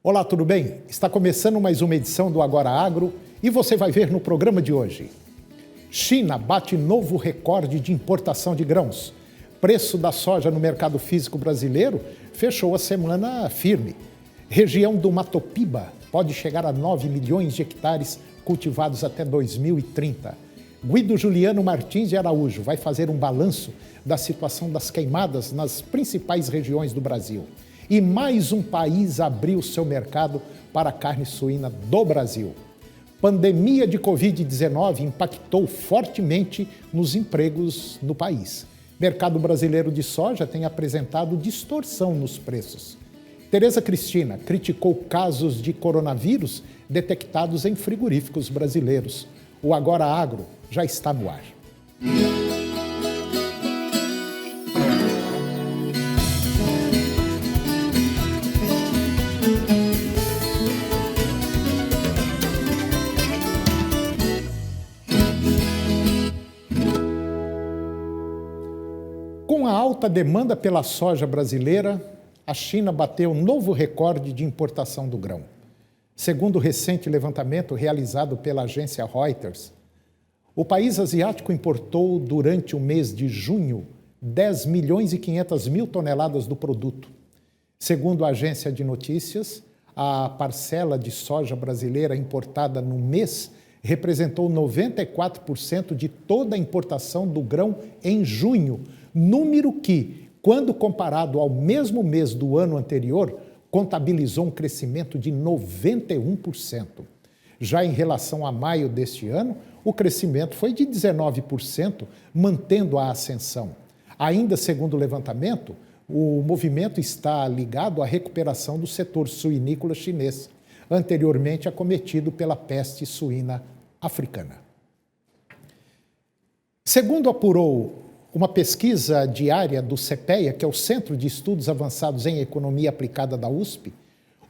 Olá, tudo bem? Está começando mais uma edição do Agora Agro e você vai ver no programa de hoje. China bate novo recorde de importação de grãos. Preço da soja no mercado físico brasileiro fechou a semana firme. Região do Mato Piba pode chegar a 9 milhões de hectares cultivados até 2030. Guido Juliano Martins de Araújo vai fazer um balanço da situação das queimadas nas principais regiões do Brasil. E mais um país abriu seu mercado para a carne suína do Brasil. Pandemia de Covid-19 impactou fortemente nos empregos no país. Mercado brasileiro de soja tem apresentado distorção nos preços. Tereza Cristina criticou casos de coronavírus detectados em frigoríficos brasileiros. O Agora Agro já está no ar. Com a alta demanda pela soja brasileira, a China bateu um novo recorde de importação do grão. Segundo o recente levantamento realizado pela agência Reuters, o país asiático importou durante o mês de junho 10 milhões e 500 mil toneladas do produto. Segundo a agência de notícias, a parcela de soja brasileira importada no mês representou 94% de toda a importação do grão em junho, número que, quando comparado ao mesmo mês do ano anterior, contabilizou um crescimento de 91%. Já em relação a maio deste ano, o crescimento foi de 19%, mantendo a ascensão. Ainda segundo o levantamento, o movimento está ligado à recuperação do setor suinícola chinês, anteriormente acometido pela peste suína africana. Segundo apurou uma pesquisa diária do CPEA, que é o Centro de Estudos Avançados em Economia Aplicada da USP,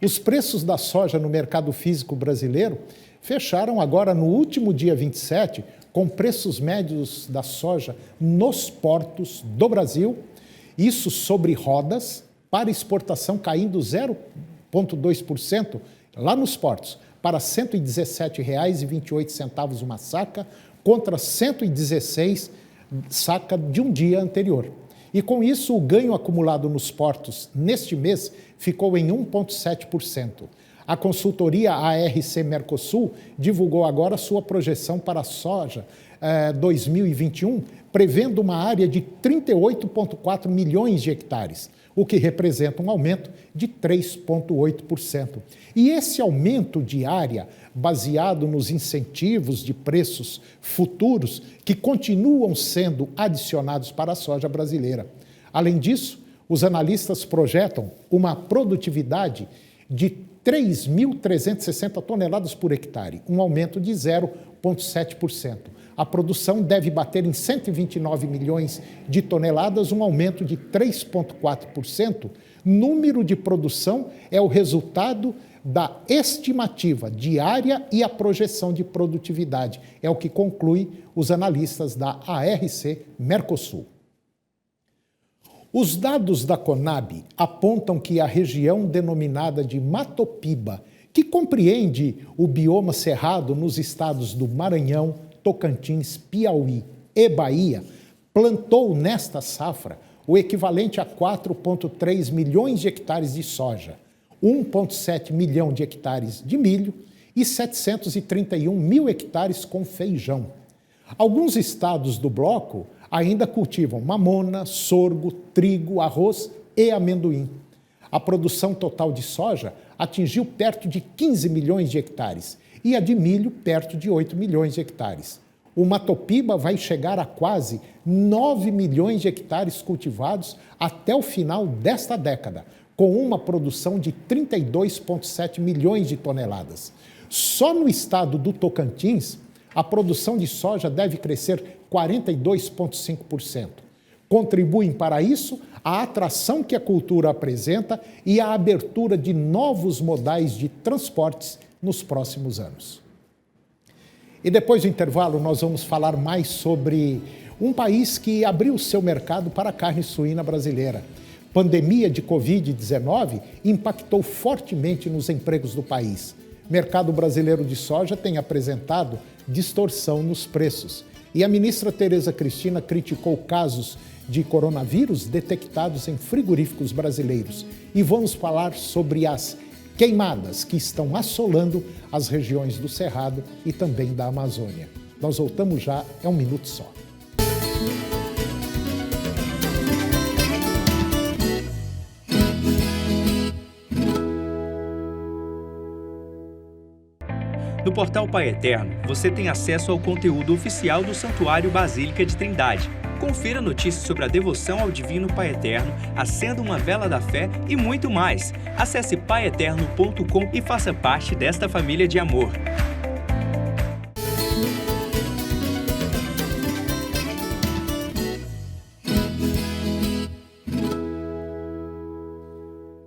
os preços da soja no mercado físico brasileiro fecharam agora no último dia 27, com preços médios da soja nos portos do Brasil, isso sobre rodas, para exportação caindo 0,2% lá nos portos, para R$ 117,28 uma saca, contra R$ 116 saca de um dia anterior. E com isso, o ganho acumulado nos portos neste mês ficou em 1,7%. A consultoria ARC Mercosul divulgou agora sua projeção para a soja 2021, prevendo uma área de 38,4 milhões de hectares, o que representa um aumento de 3,8%. E esse aumento de área, baseado nos incentivos de preços futuros que continuam sendo adicionados para a soja brasileira. Além disso, os analistas projetam uma produtividade de 3.360 toneladas por hectare, um aumento de 0,7%. A produção deve bater em 129 milhões de toneladas, um aumento de 3,4%. Número de produção é o resultado da estimativa diária e a projeção de produtividade. É o que conclui os analistas da ARC Mercosul. Os dados da Conab apontam que a região denominada de Mato Piba, que compreende o bioma cerrado nos estados do Maranhão, Tocantins, Piauí e Bahia, plantou nesta safra o equivalente a 4,3 milhões de hectares de soja, 1,7 milhão de hectares de milho e 731 mil hectares com feijão. Alguns estados do bloco ainda cultivam mamona, sorgo, trigo, arroz e amendoim. A produção total de soja atingiu perto de 15 milhões de hectares e a de milho perto de 8 milhões de hectares. O Mato Piba vai chegar a quase 9 milhões de hectares cultivados até o final desta década, com uma produção de 32,7 milhões de toneladas. Só no estado do Tocantins, a produção de soja deve crescer 42,5%. Contribuem para isso a atração que a cultura apresenta e a abertura de novos modais de transportes nos próximos anos. E depois do intervalo, nós vamos falar mais sobre um país que abriu seu mercado para a carne suína brasileira. Pandemia de Covid-19 impactou fortemente nos empregos do país. Mercado brasileiro de soja tem apresentado distorção nos preços. E a ministra Tereza Cristina criticou casos de coronavírus detectados em frigoríficos brasileiros. E vamos falar sobre as queimadas que estão assolando as regiões do Cerrado e também da Amazônia. Nós voltamos já, é um minuto só. No portal Pai Eterno, você tem acesso ao conteúdo oficial do Santuário Basílica de Trindade. Confira notícias sobre a devoção ao Divino Pai Eterno, acenda uma vela da fé e muito mais. Acesse paieterno.com e faça parte desta família de amor.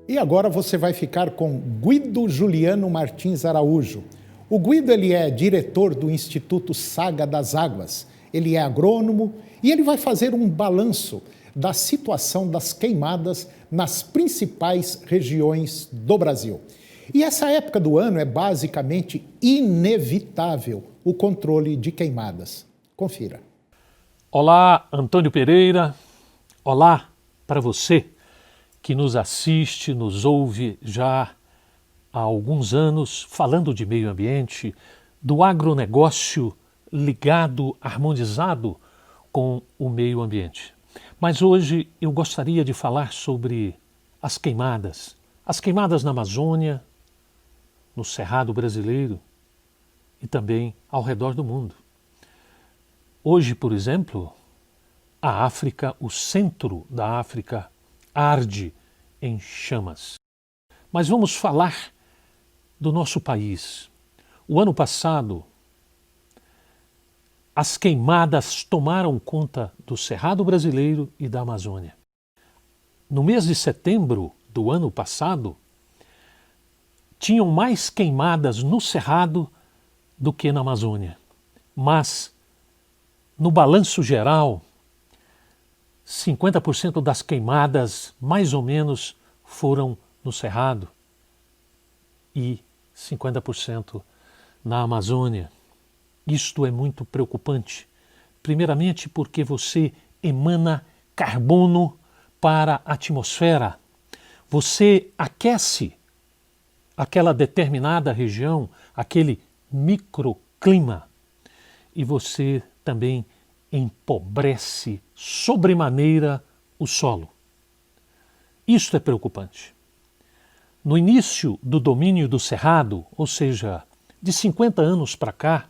E agora você vai ficar com Guido Juliano Martins Araújo. O Guido ele é diretor do Instituto Saga das Águas, ele é agrônomo e ele vai fazer um balanço da situação das queimadas nas principais regiões do Brasil. E essa época do ano é basicamente inevitável o controle de queimadas. Confira. Olá, Antônio Pereira. Olá para você que nos assiste, nos ouve já há alguns anos, falando de meio ambiente, do agronegócio ligado, harmonizado com o meio ambiente. Mas hoje eu gostaria de falar sobre as queimadas na Amazônia, no Cerrado brasileiro e também ao redor do mundo. Hoje, por exemplo, a África, o centro da África, arde em chamas. Mas vamos falar do nosso país. O ano passado, as queimadas tomaram conta do Cerrado brasileiro e da Amazônia. No mês de setembro do ano passado, tinham mais queimadas no Cerrado do que na Amazônia. Mas, no balanço geral, 50% das queimadas, mais ou menos, foram no Cerrado e 50% na Amazônia. Isto é muito preocupante. Primeiramente porque você emana carbono para a atmosfera. Você aquece aquela determinada região, aquele microclima, e você também empobrece sobremaneira o solo. Isto é preocupante. No início do domínio do Cerrado, ou seja, de 50 anos para cá,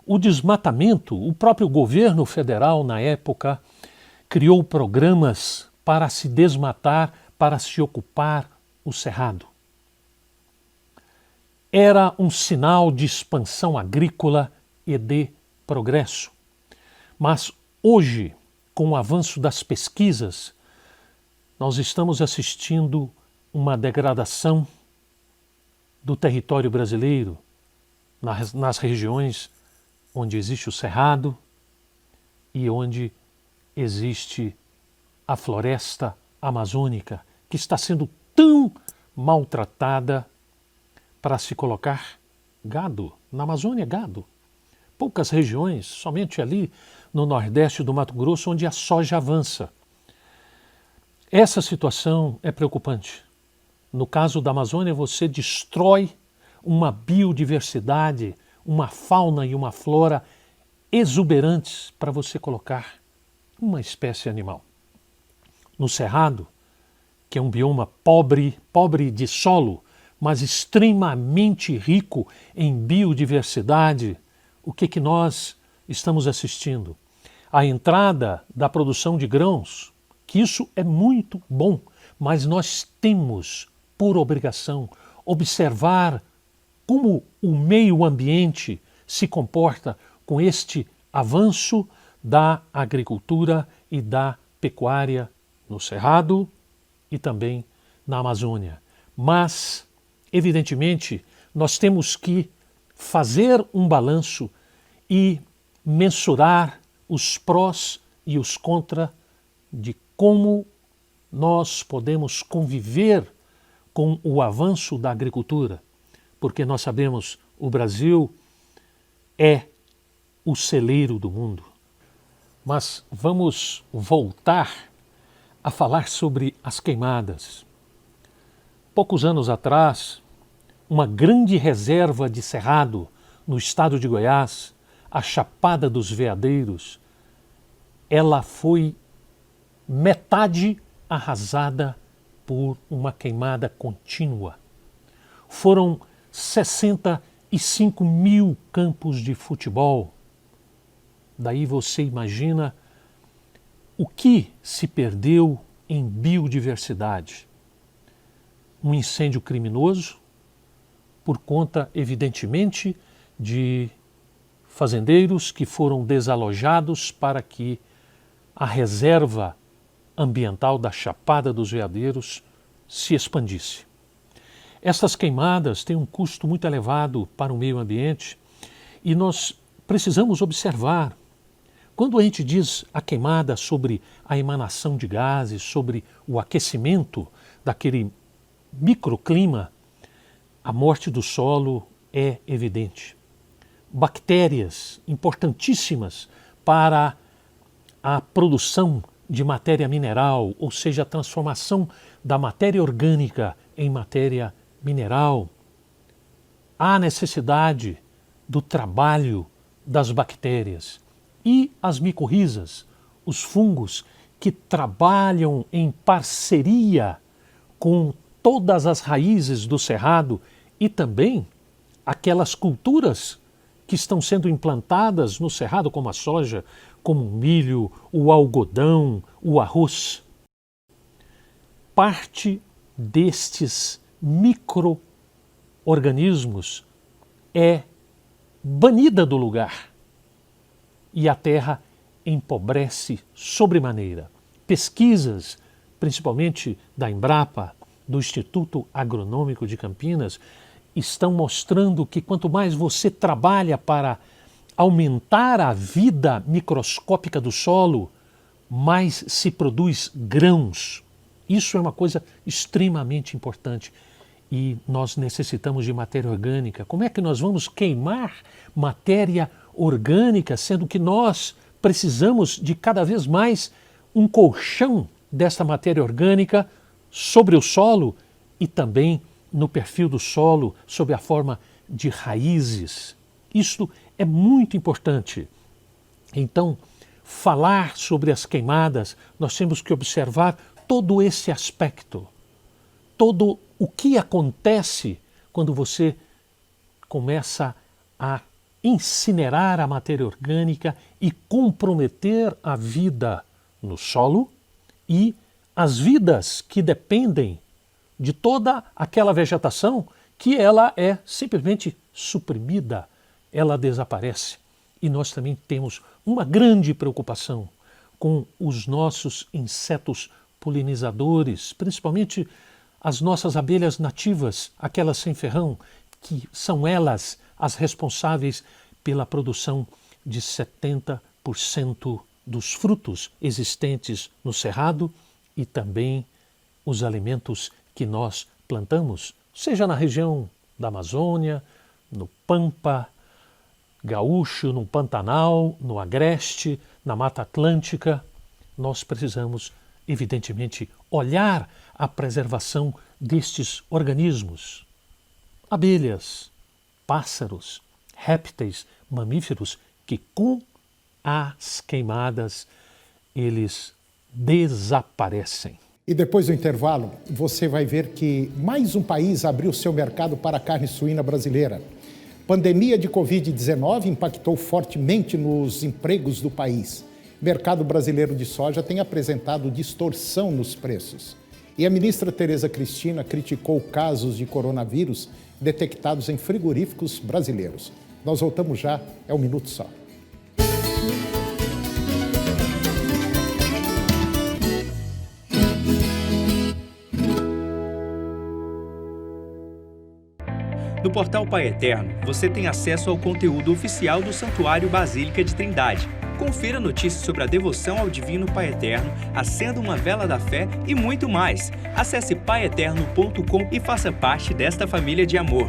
o desmatamento, o próprio governo federal na época criou programas para se desmatar, para se ocupar o Cerrado. Era um sinal de expansão agrícola e de progresso. Mas hoje, com o avanço das pesquisas, nós estamos assistindo uma degradação do território brasileiro nas regiões onde existe o Cerrado e onde existe a floresta amazônica, que está sendo tão maltratada para se colocar gado. Na Amazônia, gado. Poucas regiões, somente ali no nordeste do Mato Grosso, onde a soja avança. Essa situação é preocupante. No caso da Amazônia, você destrói uma biodiversidade, uma fauna e uma flora exuberantes para você colocar uma espécie animal. No Cerrado, que é um bioma pobre de solo, mas extremamente rico em biodiversidade, o que nós estamos assistindo? A entrada da produção de grãos, que isso é muito bom, mas nós temos, por obrigação, observar como o meio ambiente se comporta com este avanço da agricultura e da pecuária no Cerrado e também na Amazônia. Mas, evidentemente, nós temos que fazer um balanço e mensurar os prós e os contras de como nós podemos conviver com o avanço da agricultura, porque nós sabemos o Brasil é o celeiro do mundo. Mas vamos voltar a falar sobre as queimadas. Poucos anos atrás, uma grande reserva de cerrado no estado de Goiás, a Chapada dos Veadeiros, ela foi metade arrasada por uma queimada contínua. Foram 65 mil campos de futebol. Daí você imagina o que se perdeu em biodiversidade. Um incêndio criminoso, por conta, evidentemente, de fazendeiros que foram desalojados para que a reserva ambiental da Chapada dos Veadeiros se expandisse. Estas queimadas têm um custo muito elevado para o meio ambiente e nós precisamos observar. Quando a gente diz a queimada sobre a emanação de gases, sobre o aquecimento daquele microclima, a morte do solo é evidente. Bactérias importantíssimas para a produção de matéria mineral, ou seja, a transformação da matéria orgânica em matéria mineral. Há necessidade do trabalho das bactérias e as micorrizas, os fungos que trabalham em parceria com todas as raízes do cerrado e também aquelas culturas que estão sendo implantadas no cerrado, como a soja, como o milho, o algodão, o arroz. Parte destes micro-organismos é banida do lugar e a terra empobrece sobremaneira. Pesquisas, principalmente da Embrapa, do Instituto Agronômico de Campinas, estão mostrando que quanto mais você trabalha para aumentar a vida microscópica do solo, mais se produz grãos. Isso é uma coisa extremamente importante e nós necessitamos de matéria orgânica. Como é que nós vamos queimar matéria orgânica, sendo que nós precisamos de cada vez mais um colchão desta matéria orgânica sobre o solo e também no perfil do solo, sob a forma de raízes. Isto é muito importante. Então, falar sobre as queimadas, nós temos que observar todo esse aspecto, todo o que acontece quando você começa a incinerar a matéria orgânica e comprometer a vida no solo e as vidas que dependem de toda aquela vegetação que ela é simplesmente suprimida, ela desaparece. E nós também temos uma grande preocupação com os nossos insetos polinizadores, principalmente as nossas abelhas nativas, aquelas sem ferrão, que são elas as responsáveis pela produção de 70% dos frutos existentes no cerrado e também os alimentos que nós plantamos, seja na região da Amazônia, no Pampa Gaúcho, no Pantanal, no Agreste, na Mata Atlântica. Nós precisamos, evidentemente, olhar a preservação destes organismos. Abelhas, pássaros, répteis, mamíferos, que com as queimadas eles desaparecem. E depois do intervalo, você vai ver que mais um país abriu seu mercado para a carne suína brasileira. Pandemia de Covid-19 impactou fortemente nos empregos do país. O mercado brasileiro de soja tem apresentado distorção nos preços. E a ministra Tereza Cristina criticou casos de coronavírus detectados em frigoríficos brasileiros. Nós voltamos já, é um minuto só. No portal Pai Eterno, você tem acesso ao conteúdo oficial do Santuário Basílica de Trindade, Confira notícias sobre a devoção ao Divino Pai Eterno, acenda uma vela da fé e muito mais. Acesse paieterno.com e faça parte desta família de amor.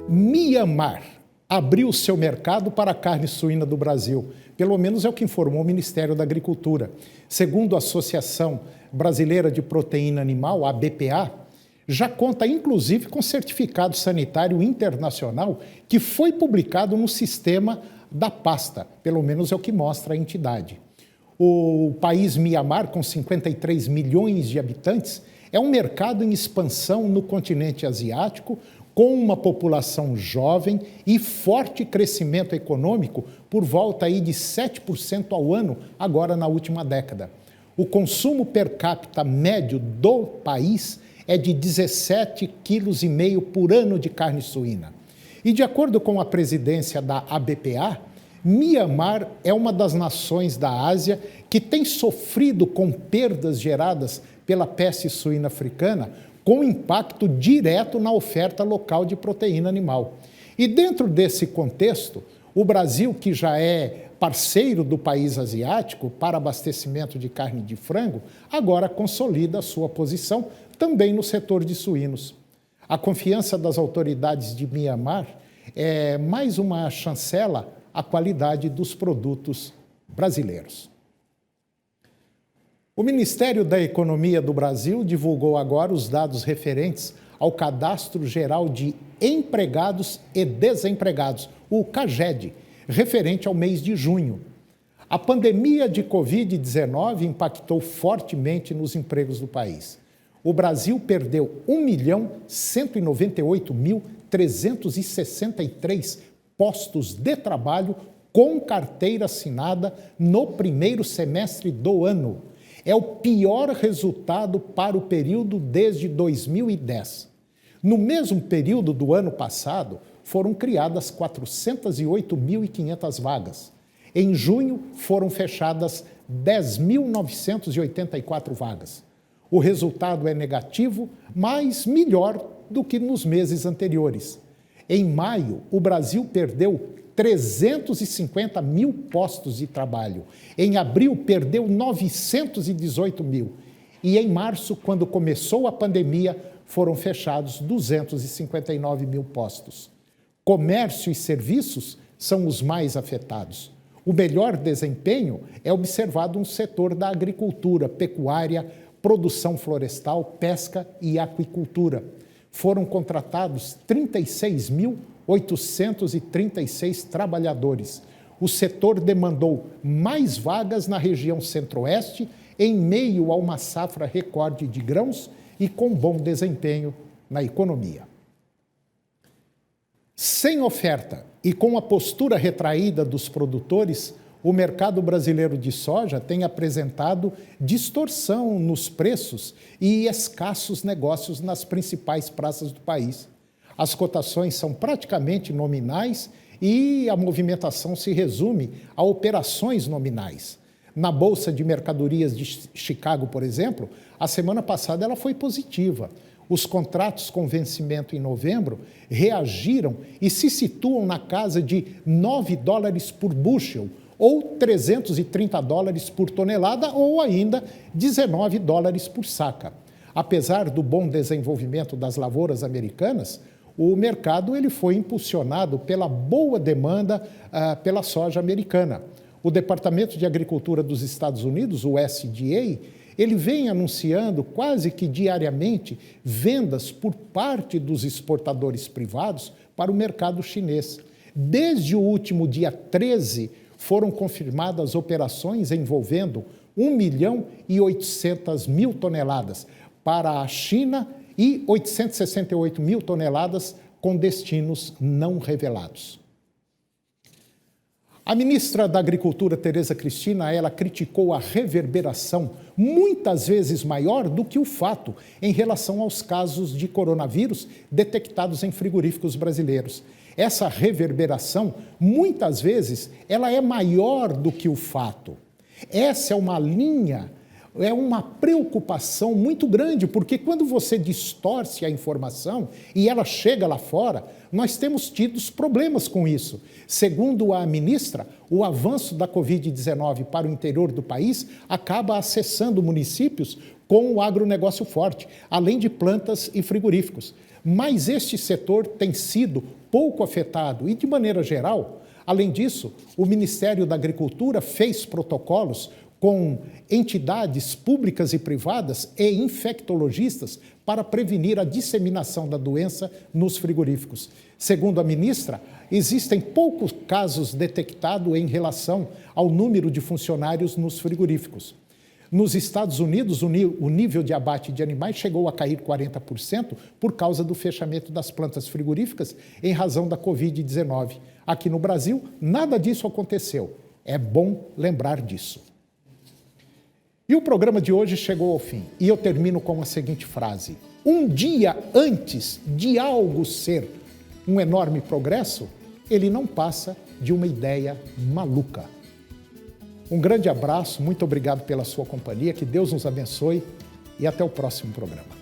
Mianmar abriu seu mercado para a carne suína do Brasil. Pelo menos é o que informou o Ministério da Agricultura. Segundo a Associação Brasileira de Proteína Animal, a BPA, já conta inclusive com certificado sanitário internacional que foi publicado no sistema da pasta. Pelo menos é o que mostra a entidade. O país Mianmar, com 53 milhões de habitantes, é um mercado em expansão no continente asiático, com uma população jovem e forte crescimento econômico por volta aí de 7% ao ano, agora na última década. O consumo per capita médio do país é de 17,5 kg por ano de carne suína. E de acordo com a presidência da ABPA, Mianmar é uma das nações da Ásia que tem sofrido com perdas geradas pela peste suína africana, com impacto direto na oferta local de proteína animal. E dentro desse contexto, o Brasil, que já é parceiro do país asiático para abastecimento de carne de frango, agora consolida a sua posição também no setor de suínos. A confiança das autoridades de Mianmar é mais uma chancela à qualidade dos produtos brasileiros. O Ministério da Economia do Brasil divulgou agora os dados referentes ao Cadastro Geral de Empregados e Desempregados, o CAGED, referente ao mês de junho. A pandemia de Covid-19 impactou fortemente nos empregos do país. O Brasil perdeu 1.198.363 postos de trabalho com carteira assinada no primeiro semestre do ano. É o pior resultado para o período desde 2010. No mesmo período do ano passado, foram criadas 408.500 vagas. Em junho, foram fechadas 10.984 vagas. O resultado é negativo, mas melhor do que nos meses anteriores. Em maio, o Brasil perdeu 350 mil postos de trabalho. Em abril, perdeu 918 mil. E em março, quando começou a pandemia, foram fechados 259 mil postos. Comércio e serviços são os mais afetados. O melhor desempenho é observado no setor da agricultura, pecuária, produção florestal, pesca e aquicultura. Foram contratados 36.836 trabalhadores. O setor demandou mais vagas na região centro-oeste, em meio a uma safra recorde de grãos e com bom desempenho na economia. Sem oferta e com a postura retraída dos produtores, o mercado brasileiro de soja tem apresentado distorção nos preços e escassos negócios nas principais praças do país. As cotações são praticamente nominais e a movimentação se resume a operações nominais. Na Bolsa de Mercadorias de Chicago, por exemplo, a semana passada ela foi positiva. Os contratos com vencimento em novembro reagiram e se situam na casa de $9 por bushel, ou $330 por tonelada, ou ainda $19 por saca. Apesar do bom desenvolvimento das lavouras americanas, o mercado ele foi impulsionado pela boa demanda pela soja americana. O Departamento de Agricultura dos Estados Unidos, o USDA, ele vem anunciando quase que diariamente vendas por parte dos exportadores privados para o mercado chinês. Desde o último dia 13, foram confirmadas operações envolvendo 1.800.000 toneladas para a China e 868.000 toneladas com destinos não revelados. A ministra da Agricultura, Tereza Cristina, ela criticou a reverberação muitas vezes maior do que o fato em relação aos casos de coronavírus detectados em frigoríficos brasileiros. Essa reverberação, muitas vezes, ela é maior do que o fato. Essa é uma linha é uma preocupação muito grande, porque quando você distorce a informação e ela chega lá fora, nós temos tido problemas com isso. Segundo a ministra, o avanço da Covid-19 para o interior do país acaba acessando municípios com o agronegócio forte, além de plantas e frigoríficos. Mas este setor tem sido pouco afetado e, de maneira geral, além disso, o Ministério da Agricultura fez protocolos com entidades públicas e privadas e infectologistas para prevenir a disseminação da doença nos frigoríficos. Segundo a ministra, existem poucos casos detectados em relação ao número de funcionários nos frigoríficos. Nos Estados Unidos, o nível de abate de animais chegou a cair 40% por causa do fechamento das plantas frigoríficas em razão da Covid-19. Aqui no Brasil, nada disso aconteceu. É bom lembrar disso. E o programa de hoje chegou ao fim. E eu termino com a seguinte frase: um dia antes de algo ser um enorme progresso, ele não passa de uma ideia maluca. Um grande abraço, muito obrigado pela sua companhia, que Deus nos abençoe e até o próximo programa.